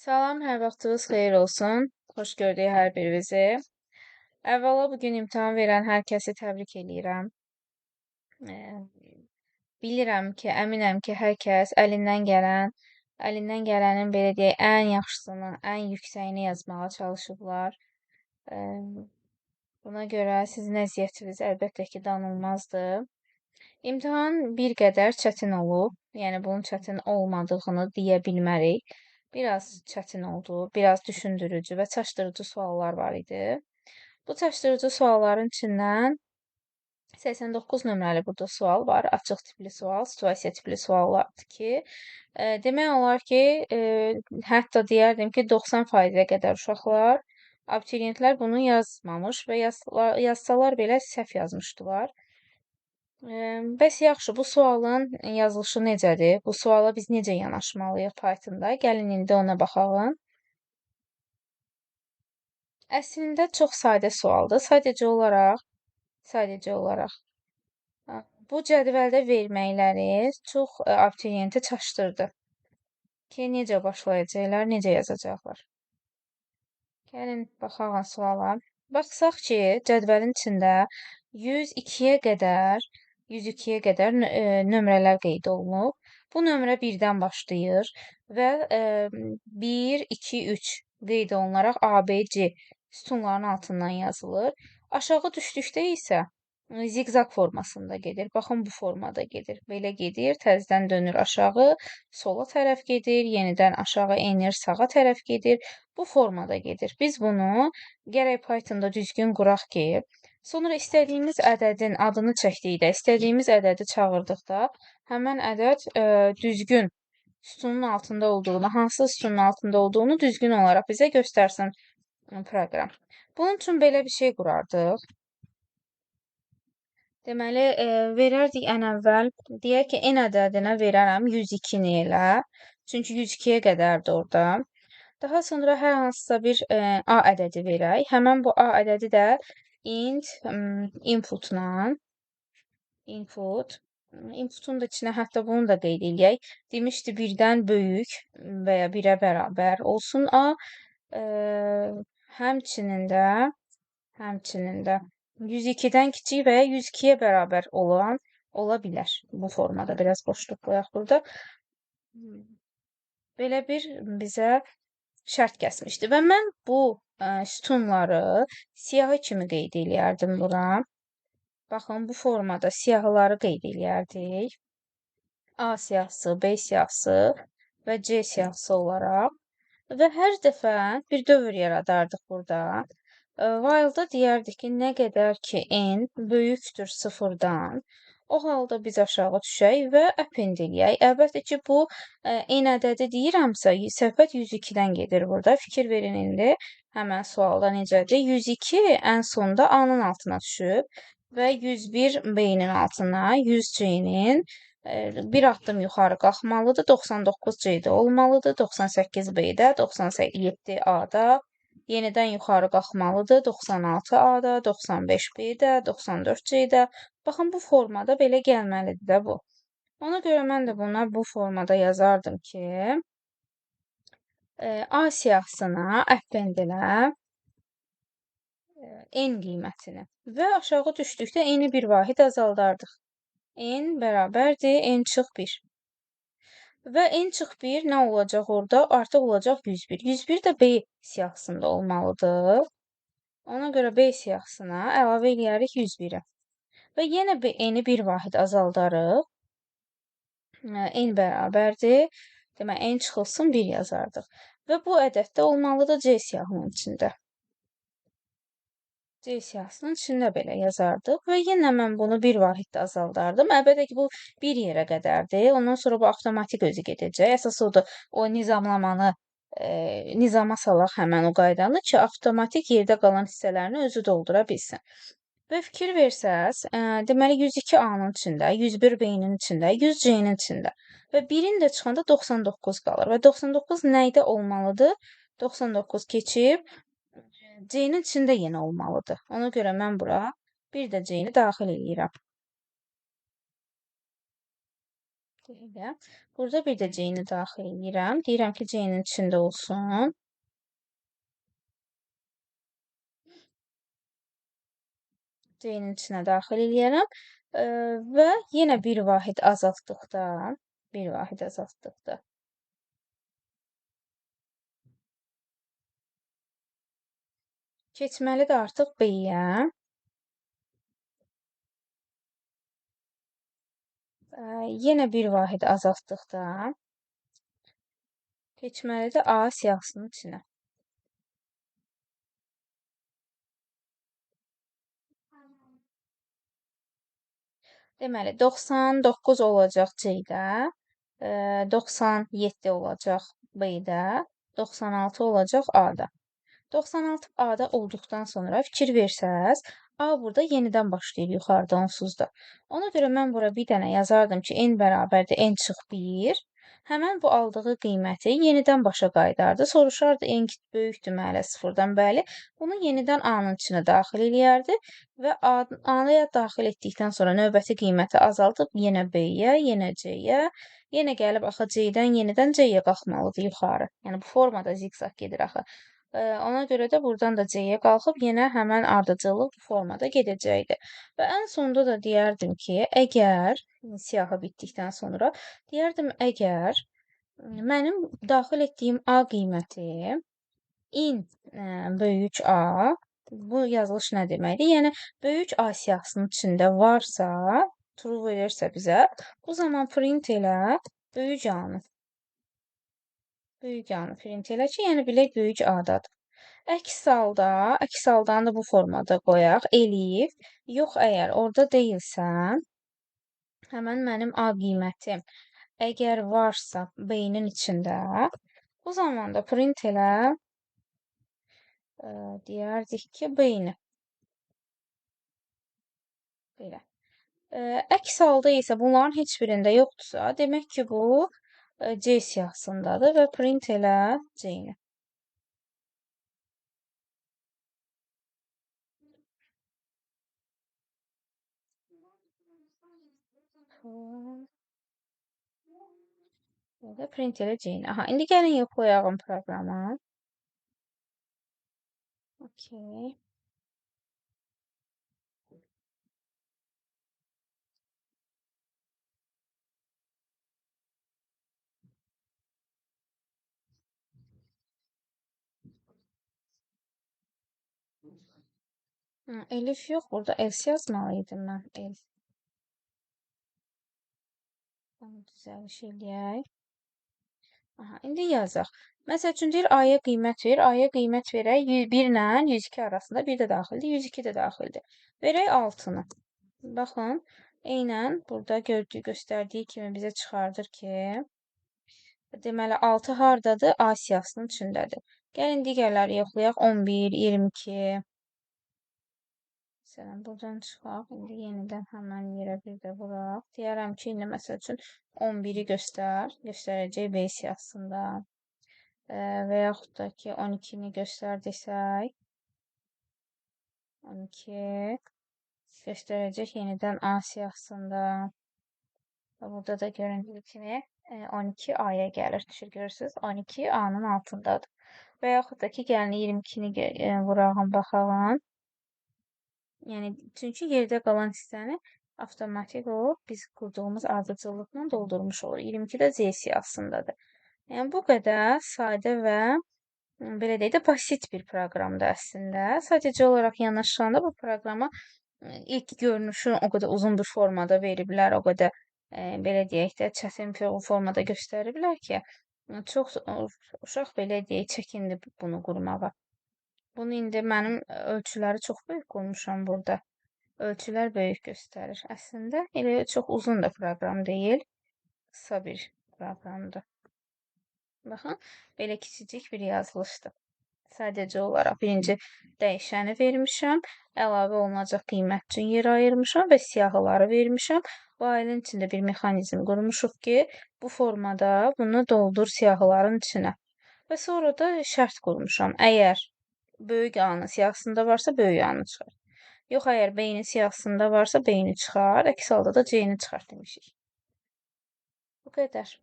Salam, hər vaxtınız xeyir olsun. Xoş gördük hər birinizi. Əvvəla bugün imtahan verən hər kəsi təbrik eləyirəm. Bilirəm ki, əminəm ki, hər kəs əlindən gələnin belə deyək, ən yaxşısını, ən yüksəyini yazmağa çalışıblar. Buna görə sizin əziyyətiniz əlbəttə ki, danılmazdır. İmtahan bir qədər çətin olub. Yəni bunun çətin olmadığını deyə bilmərik. Biraz çətin oldu, biraz düşündürücü və çaşdırıcı suallar var idi. Bu çaşdırıcı sualların içindən 89 nömrəli burada sual var. Açıq tipli sual, situasiya tipli suallardır ki, demək olar ki, hətta deyərdim ki, 90%-ə qədər uşaqlar, abituriyentlər bunu yazmamış və yazsalar belə səhv yazmışdılar. Bəs yaxşı, bu sualın yazılışı necədir? Bu suala biz necə yanaşmalıyıq Pythonda? Gəlin indi ona baxalım. Əslində çox sadə sualdır. Sadəcə olaraq bu cədvəldə verməkləri çox abituriyenti çaşdırdı ki, necə başlayacaqlar, necə yazacaqlar. Gəlin baxaq suala. Baxsaq ki, cədvəlin içində 102-yə qədər nömrələr qeyd olunub. Bu nömrə 1-dən başlayır və 1, 2, 3 qeyd olunaraq ABC sütunların altından yazılır. Aşağı düşdükdə isə ziqzaq formasında gedir. Baxın, bu formada gedir. Belə gedir, təzədən dönür aşağı, sola tərəf gedir, yenidən aşağı enir, sağa tərəf gedir. Bu formada gedir. Biz bunu gərək Pythonda düzgün quraq ki, sonra istədiyimiz ədədin adını çəkdikdə, istədiyimiz ədədi çağırdıqda həmin ədəd düzgün sütunun altında olduğunu, hansı sütunun altında olduğunu düzgün olaraq bizə göstərsin proqram. Bunun üçün belə bir şey qurardıq. Deməli, verərdik ən əvvəl, deyək ki, n ədədinə verərəm 102-ni elə. Çünki 102-yə qədərdir orada. Daha sonra hər hansısa bir A ədədi verək. Həmən bu A ədədi də inputun da içinə hətta bunu da qeyd eləyək. Demişdi 1-dən böyük və ya 1-ə bərabər olsun A. Həmçinin də 102-dən kiçik və ya 102-yə bərabər ola bilər. Bu formada biraz boşluq qoyaq burada. Belə bir bizə şərt kəsmişdi və mən bu sütunları siyahı kimi qeyd eləyərdim bura. Baxın, bu formada siyahıları qeyd eləyərdik. A siyahısı, B siyahısı və C siyahısı olaraq və hər dəfə bir dövr yaradardıq burada. While-da deyərdik ki, nə qədər ki n böyükdür 0-dan, o halda biz aşağı düşək və append eləyək. Əlbəttə ki, bu n ədədi deyirəmsə, söhbət 102-dən gedir burada. Fikir verin indi, həmən sualda necədir? 102 ən sonda A-nın altına düşüb və 101 B-nin altına, 100 C-nin bir addım yuxarı qalxmalıdır, 99 C-də olmalıdır, 98 B-də, 97 A-da, yenidən yuxarı qalxmalıdır, 96 A-da, 95 B-də, 94 C-də. Baxın, bu formada belə gəlməlidir də bu. Ona görə mən də buna bu formada yazardım ki, A siyahısına append elə n qiymətini və aşağı düşdükdə n-i bir vahid azaldardıq. N bərabərdir, n çıx 1. Və n çıx 1 nə olacaq orada? Artıq olacaq 101. 101 də B siyahısında olmalıdır. Ona görə B siyahısına əlavə eləyərik 101-ə. Və yenə n-i bir vahid azaldarıq. N bərabərdir. Demək, n çıxılsın 1 yazardıq. Və bu ədəddə olmalıdır C siyahının içində. C siyahısının içində belə yazardıq və yenə mən bunu bir vahiddə azaldardım. Əlbəttə ki, bu bir yerə qədərdir. Ondan sonra bu avtomatik özü gedəcək. Əsas odur o nizamlamanı nizama salaq həmən o qaydanı ki, avtomatik yerdə qalan hissələrini özü doldura bilsin. Və fikir versəz, deməli 102 A-nın içində, 101 B-nin içində, 100 C-nin içində və 1-in də çıxanda 99 qalır və 99 nəydə olmalıdır? 99 keçib C-nin içində yenə olmalıdır. Ona görə mən bura bir də C-ni daxil edirəm. deyirəm. Burada bir də C-ni daxil edirəm. Deyirəm ki, C-nin içində olsun. C-nin içinə daxil eləyərəm. Və yenə bir vahid azaltdıqda, bir vahid azaltdıqda keçməlidir artıq B-yə. Yenə bir vahid azaltdıqda keçməlidir A siyahısının içinə. Deməli, 99 olacaq C-də, 97 olacaq B-də, 96 olacaq A-da. 96 A-da olduqdan sonra fikir versəz, A burada yenidən başlayır yuxarıda onsuzda. Ona görə mən bura bir dənə yazardım ki, n bərabərdir n çıx 1. Həmən bu aldığı qiyməti yenidən başa qaydardı. Soruşardı n böyükdür mələ 0-dan. Bəli, bunu yenidən A-nın içinə daxil eləyərdi və A-ya daxil etdikdən sonra növbəti qiyməti azaldıb yenə B-yə, yenə C-yə, yenə gəlib axı C-dən yenidən C-yə qalxmalıdır yuxarı. Yəni bu formada zigzag gedir axı. Ona görə də buradan da C-yə qalxıb yenə həmən ardıcıllıq bu formada gedəcəkdir. Və ən sonda da deyərdim ki, əgər siyahı bitdikdən sonra deyərdim əgər mənim daxil etdiyim A qiyməti in böyük A, bu yazılış nə deməkdir? Yəni böyük A siyahısının içində varsa, true verirsə bizə, bu zaman print elə böyük A-nı. Böyük A-nı print elə ki, yəni bilək böyük A-dadır. Əks haldanı da bu formada qoyaq. Elif, yox əgər orada deyilsən, həmən mənim A qiymətim əgər varsa B-nin içində, o zaman da print elə deyərdik ki, B-ni. Belə. Əks halda isə bunların heç birində yoxdursa, demək ki, bu C siyahısındadır və print elə C-ni. Burada print elə C-ni. Aha, indi gəlin yoxlayalım proqrama. Okay. Elif yox, burada else yazmalıydım mən. Else. Bunu düzəliş eləyək. Aha, indi yazaq. Məsəl üçün deyir A-ya qiymət ver. A-ya qiymət verək 101 ilə 102 arasında bir də daxildir, 102 də daxildir. Verək 6-nı. Baxın, eynən burada göstərdiyi kimi bizə çıxardır ki, deməli 6 hardadır? A siyahısının içindədir. Gəlin digərləri yoxlayaq. 11, 22. Məsələn, buradan çıxaq. İndi yenidən həmən yerə bir də vuraq. Deyərəm ki, indi məsəl üçün 11-i göstərəcək B siyahısında. Və yaxud da ki, 12-ni göstər desək. 12 göstərəcək yenidən A siyahısında. Burada da göründüyü kimi 12 A-ya gəlir. Düşür, görürsünüz. 12 A-nın altındadır. Və yaxud da ki, gəlin 22-ni vurağın, baxalım. Yəni, çünki yerdə qalan hissəni avtomatik o biz qurduğumuz ardıcıllıqla doldurmuş olur. 22 də C siyahısındadır. Yəni, bu qədər sadə və belə deyək də basit bir proqramdır əslində. Sadəcə olaraq yanaşanda bu proqrama ilk görünüşü o qədər uzun bir formada veriblər, o qədər belə deyək də çətin formada göstəriblər ki, çox uşaq belə deyək çəkindi bunu qurmağa. Bunu indi mənim ölçüləri çox böyük qoymuşam burada. Ölçülər böyük göstərir. Əslində elə çox uzun da proqram deyil. Qısa bir proqramdır. Baxın, belə kiçicik bir yazılışdır. Sadəcə olaraq birinci dəyişəni vermişəm, əlavə olunacaq qiymət üçün yer ayırmışam və siyahıları vermişəm. Bu ailin içində bir mexanizm qurmuşuq ki, bu formada bunu doldur siyahıların içinə. Və sonra da şərt qurmuşam. Əgər böyük A-nın siyahısında varsa böyük A-nı çıxar. Yox, əgər B-nin siyahısında varsa B-ni çıxar, əks halda da C-ni çıxart demişik. Bu qədər.